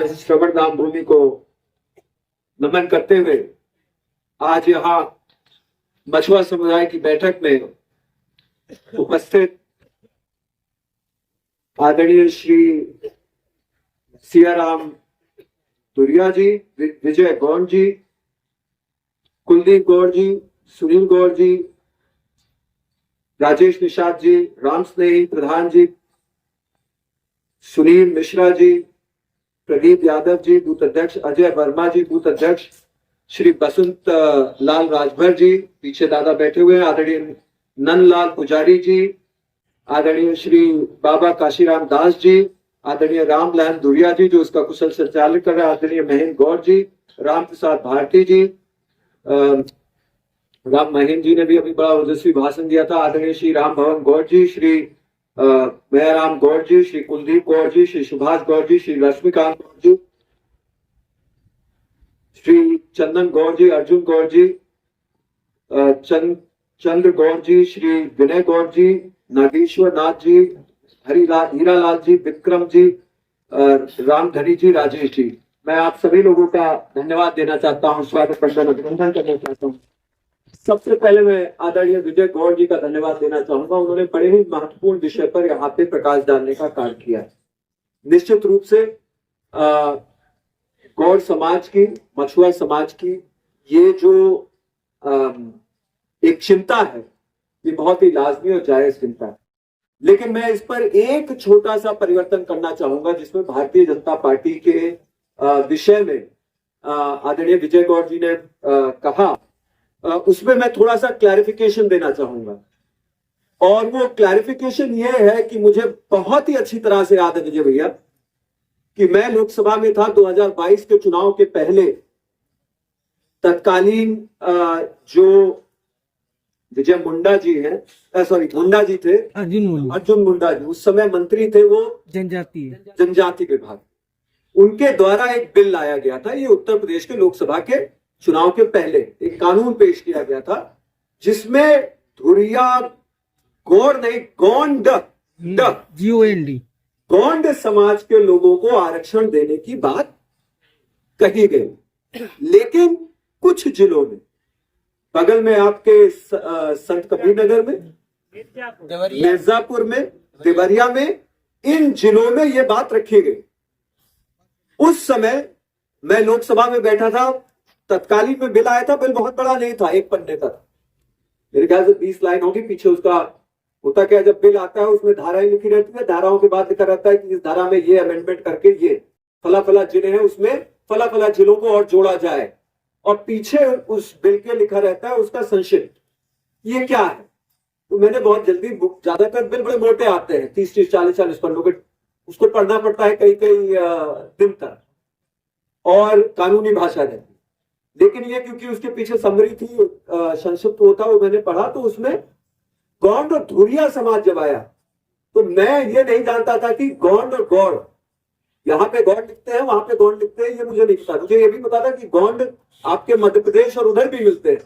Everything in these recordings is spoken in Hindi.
इस श्रवण धाम भूमि को नमन करते हुए आज यहाँ मछुआ समुदाय की बैठक में उपस्थित आदरणीय श्री सियाराम दुरिया जी, विजय गौड़ जी, कुलदीप गौड़ जी, सुनील गौड़ जी, राजेश निषाद जी, राम स्नेही प्रधान जी, सुनील मिश्रा जी, प्रदीप यादव जी, बूथ अध्यक्ष अजय वर्मा जी, बूथ अध्यक्ष श्री बसंत लाल राजभर जी, पीछे दादा बैठे हुए हैं, आदरणीय नंदलाल पुजारी जी, आदरणीय श्री बाबा काशीराम दास जी, आदरणीय रामलाल दुरिया जी जो उसका कुशल संचालन कर रहे हैं, आदरणीय महेंद्र गौड़ जी, राम प्रसाद भारती जी, राम महेंद्र जी ने भी अभी बड़ा ओजस्वी भाषण दिया था, आदरणीय श्री राम भवन गौड़ जी, श्री मयाराम गौड़ जी, श्री कुलदीप गौड़ जी, श्री सुभाष गौड़ जी, श्री लक्ष्मीकांत गौड़ जी, श्री चंदन गौड़ जी, अर्जुन गौड़ जी, चंद्र गौड़ जी, श्री विनय गौड़ जी, नागेश्वर नाथ जी, हीरालाल जी, विक्रम जी, रामधरी जी, राजेश जी, मैं आप सभी लोगों का धन्यवाद देना चाहता हूँ, स्वागत अभिनंदन करना चाहता हूँ। सबसे पहले मैं आदरणीय विजय गौड़ जी का धन्यवाद देना चाहूंगा, उन्होंने बड़े ही महत्वपूर्ण विषय पर यहाँ पे प्रकाश डालने का कार्य किया है। निश्चित रूप से गौड़ समाज की, मछुआ समाज की ये जो एक चिंता है, ये बहुत ही लाजमी और जायज चिंता है, लेकिन मैं इस पर एक छोटा सा परिवर्तन करना चाहूंगा जिसमें भारतीय जनता पार्टी के विषय में आदरणीय विजय गौड़ जी ने कहा, उसमें मैं थोड़ा सा क्लैरिफिकेशन देना चाहूंगा। और वो क्लैरिफिकेशन ये है कि मुझे बहुत ही अच्छी तरह से याद है विजय भैया कि मैं लोकसभा में था 2022 के चुनाव के पहले। तत्कालीन जो विजय मुंडा जी हैं, सॉरी मुंडा जी थे, अर्जुन मुंडा जी, उस समय मंत्री थे वो जनजाति विभाग, उनके द्वारा एक बिल लाया गया था। ये उत्तर प्रदेश के लोकसभा के चुनाव के पहले एक कानून पेश किया गया था जिसमें धुरिया गौड़ नहीं गोंड गोंड समाज के लोगों को आरक्षण देने की बात कही गई, लेकिन कुछ जिलों में, बगल में आपके संत कबीर नगर में, मिर्जापुर में, देवरिया में, इन जिलों में यह बात रखी गई। उस समय मैं लोकसभा में बैठा था, तत्कालीन में बिल आया था, बिल बहुत बड़ा नहीं था, एक पन्ने का था, मेरे ख्याल से 20 लाइन होगी पीछे उसका। होता क्या, जब बिल आता है उसमें धाराएं लिखी रहती है, धाराओं के बाद लिखा रहता है कि इस धारा में ये अमेंडमेंट करके ये फला फला जिले हैं उसमें फला फला जिलों को और जोड़ा जाए, और पीछे उस बिल के लिखा रहता है उसका संक्षिप्त, ये क्या है। तो मैंने बहुत जल्दी ज्यादातर बिल बड़े मोटे आते हैं, 30-30, 40-40 पन्नों के, उसको पढ़ना पड़ता है कई दिन तक, और कानूनी भाषा रहती। लेकिन ये क्योंकि उसके पीछे समरी थी, संक्षिप्त होता, वो मैंने पढ़ा, तो उसमें गौंड और धुरिया समाज जब आया तो मैं ये नहीं जानता था कि गौंड और गौड़, यहाँ पे गौड़ लिखते हैं, वहां पे गौंड लिखते हैं, ये मुझे नहीं पता। मुझे ये भी पता था कि गौंड आपके मध्य प्रदेश और उधर भी मिलते हैं,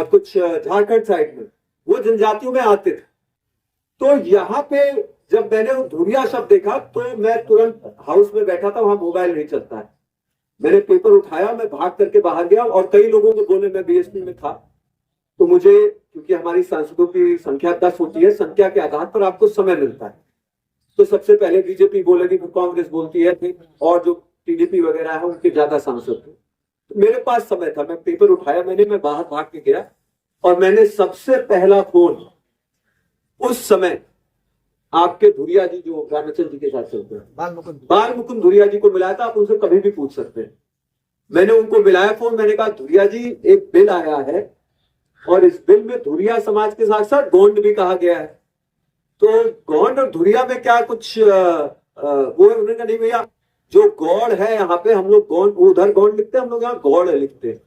कुछ झारखंड साइड में, वो जनजातियों में आते थे। तो यहाँ पे जब मैंने धुरिया शब्द देखा तो मैं तुरंत हाउस में बैठा था, वहां मोबाइल नहीं चलता है, मैंने पेपर उठाया, मैं भाग करके बाहर गया, और कई लोगों को बोले, मैं बीएसपी में था, तो मुझे, क्योंकि हमारी सांसदों की संख्या 10 होती है, संख्या के आधार पर आपको समय मिलता है, तो सबसे पहले बीजेपी बोलेगी, फिर कांग्रेस बोलती है, फिर और जो टीडीपी वगैरह है उनके ज्यादा सांसद थे। तो मेरे पास समय था, मैं पेपर उठाया, मैं बाहर भाग के गया, और मैंने सबसे पहला फोन उस समय आपके धुरिया जी जो रामचंद्र जी के साथ चलते हैं, बाल मुकुंद धुरिया जी को मिलाया था, आप उनसे कभी भी पूछ सकते हैं। मैंने उनको मिलाया फोन, मैंने कहा धुरिया जी एक बिल आया है, और इस बिल में धुरिया समाज के साथ साथ गोंड भी कहा गया है, तो गोंड और धुरिया में क्या कुछ वो है। उन्होंने कहा नहीं भैया, जो गौड़ है यहाँ पे, हम लोग गोंड, उधर गोंड लिखते हैं, हम लोग यहाँ गौड़ लिखते हैं,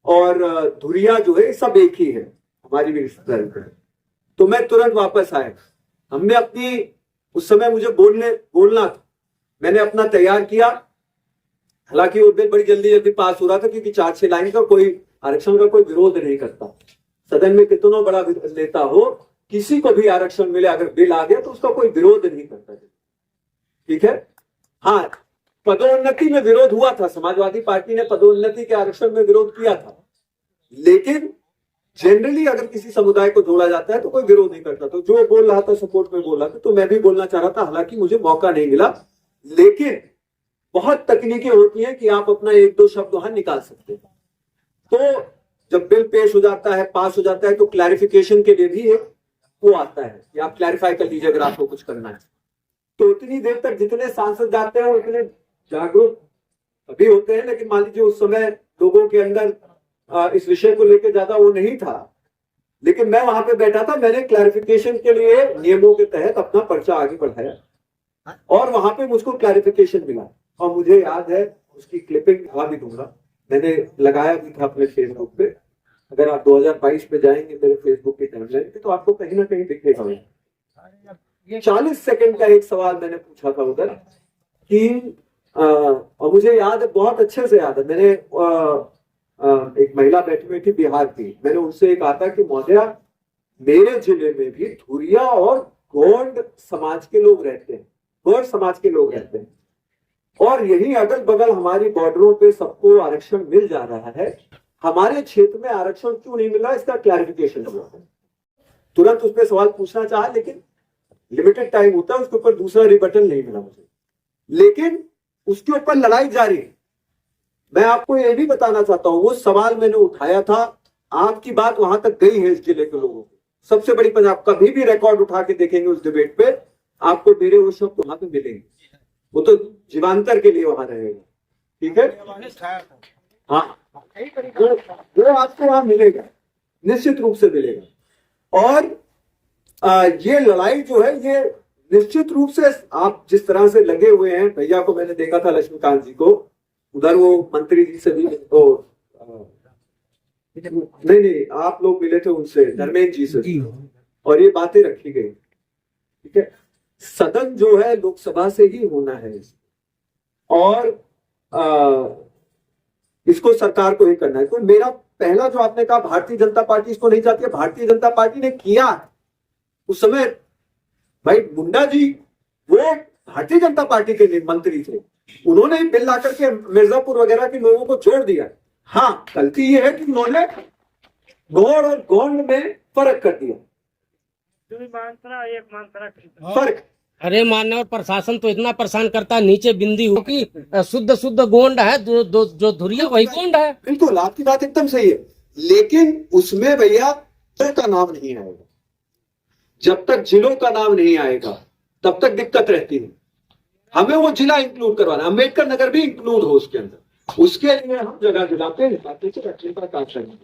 और धुरिया जो है सब एक ही है, हमारी भी रिश्तेदारी। तो मैं तुरंत वापस आया, हमने अपनी, उस समय मुझे बोलना था, मैंने अपना तैयार किया, हालांकि वो बिल बड़ी जल्दी पास हो रहा था, क्योंकि 4-6 लाइन का कोई आरक्षण का कोई विरोध नहीं करता, सदन में कितना बड़ा नेता हो, किसी को भी आरक्षण मिले, अगर बिल आ गया तो उसका कोई विरोध नहीं करता, ठीक है। हाँ, पदोन्नति में विरोध हुआ था, समाजवादी पार्टी ने पदोन्नति के आरक्षण में विरोध किया था, लेकिन जनरली अगर किसी समुदाय को जोड़ा जाता है तो कोई विरोध नहीं करता। तो जो बोल रहा था सपोर्ट में बोल रहा था, तो मैं भी बोलना चाह रहा था, हालांकि मुझे मौका नहीं मिला, लेकिन बहुत तकनीकें होती हैं कि आप अपना एक दो शब्द वहां निकाल सकते हैं। तो जब बिल पेश हो जाता है, पास हो जाता है, तो क्लैरिफिकेशन के लिए भी एक वो आता है कि आप क्लैरिफाई कर लीजिए अगर आपको कुछ करना है। तो उतनी देर तक जितने सांसद जाते हैं उतने जागरूक अभी होते हैं, लेकिन मान लीजिए उस समय लोगों के अंदर इस विषय को लेकर ज्यादा वो नहीं था, लेकिन मैं वहां पे बैठा था, मैंने क्लैरिफिकेशन के लिए नियमों के तहत अपना पर्चा आगे बढ़ाया और वहां पे मुझको क्लैरिफिकेशन मिला। और मुझे याद है उसकी क्लिपिंग दिखा भी दूंगा, मैंने लगाया भी था अपने फेसबुक पे। अगर आप 2022 पे जाएंगे मेरे फेसबुक की टाइमलाइन पे तो आपको कहीं ना कहीं दिखेगा। 40 सेकंड का एक सवाल मैंने पूछा था उधर कि और मुझे याद है, बहुत अच्छे से याद है, मैंने एक महिला बैठी हुई थी बिहार की, मैंने उनसे कहा था कि महोदया मेरे जिले में भी धुरिया और गोंड समाज के लोग रहते हैं, गौड़ समाज के लोग रहते हैं, और यही अगल बगल हमारी बॉर्डरों पे सबको आरक्षण मिल जा रहा है, हमारे क्षेत्र में आरक्षण क्यों नहीं मिल रहा, इसका क्लैरिफिकेशन हुआ। तुरंत उस पर सवाल पूछना चाहा, लेकिन लिमिटेड टाइम होता है, उसके ऊपर दूसरा रिबटन नहीं मिला मुझे, लेकिन उसके ऊपर लड़ाई जारी है। मैं आपको यह भी बताना चाहता हूं, वो सवाल मैंने उठाया था, आपकी बात वहां तक गई है इस जिले के लोगों को। सबसे बड़ी पंजाब, कभी भी रिकॉर्ड उठा के देखेंगे उस डिबेट पे, आपको मेरे वो शब्द वहां पे मिलेंगे, वो तो जीवांतर के लिए वहां रहेगा, ठीक है। हाँ, वो आपको वहां मिलेगा, निश्चित रूप से मिलेगा। और ये लड़ाई जो है, ये निश्चित रूप से आप जिस तरह से लगे हुए हैं, भैया को मैंने देखा था लक्ष्मीकांत जी को उधर, वो मंत्री जी से भी तो नहीं आप लोग मिले थे उनसे, धर्मेंद्र जी से, और ये बातें रखी गई, ठीक है। सदन जो है लोकसभा से ही होना है, और इसको सरकार को ही करना है। तो मेरा पहला जो आपने कहा भारतीय जनता पार्टी इसको नहीं चाहती है, भारतीय जनता पार्टी ने किया उस समय, भाई मुंडा जी वो भारतीय जनता पार्टी के मंत्री थे, उन्होंने बिल ला करके मिर्जापुर वगैरह के लोगों को जोड़ दिया। हाँ, गलती ये है कि उन्होंने गौड़ और गोंड में फर्क कर दिया, फर्क। अरे माननीय प्रशासन तो इतना परेशान करता है, नीचे बिंदी हो कि शुद्ध शुद्ध गोंड है, जो धुरिया वही गोंड है। बिल्कुल, आपकी बात एकदम सही है, लेकिन उसमें भैया जिलों का नाम नहीं आएगा। जब तक जिलों का नाम नहीं आएगा तब तक दिक्कत रहती है। हमें वो जिला इंक्लूड करवाना, अम्बेडकर नगर भी इंक्लूड हो उसके अंदर, उसके लिए हम जगह दिलाते हैं, का काम करेंगे।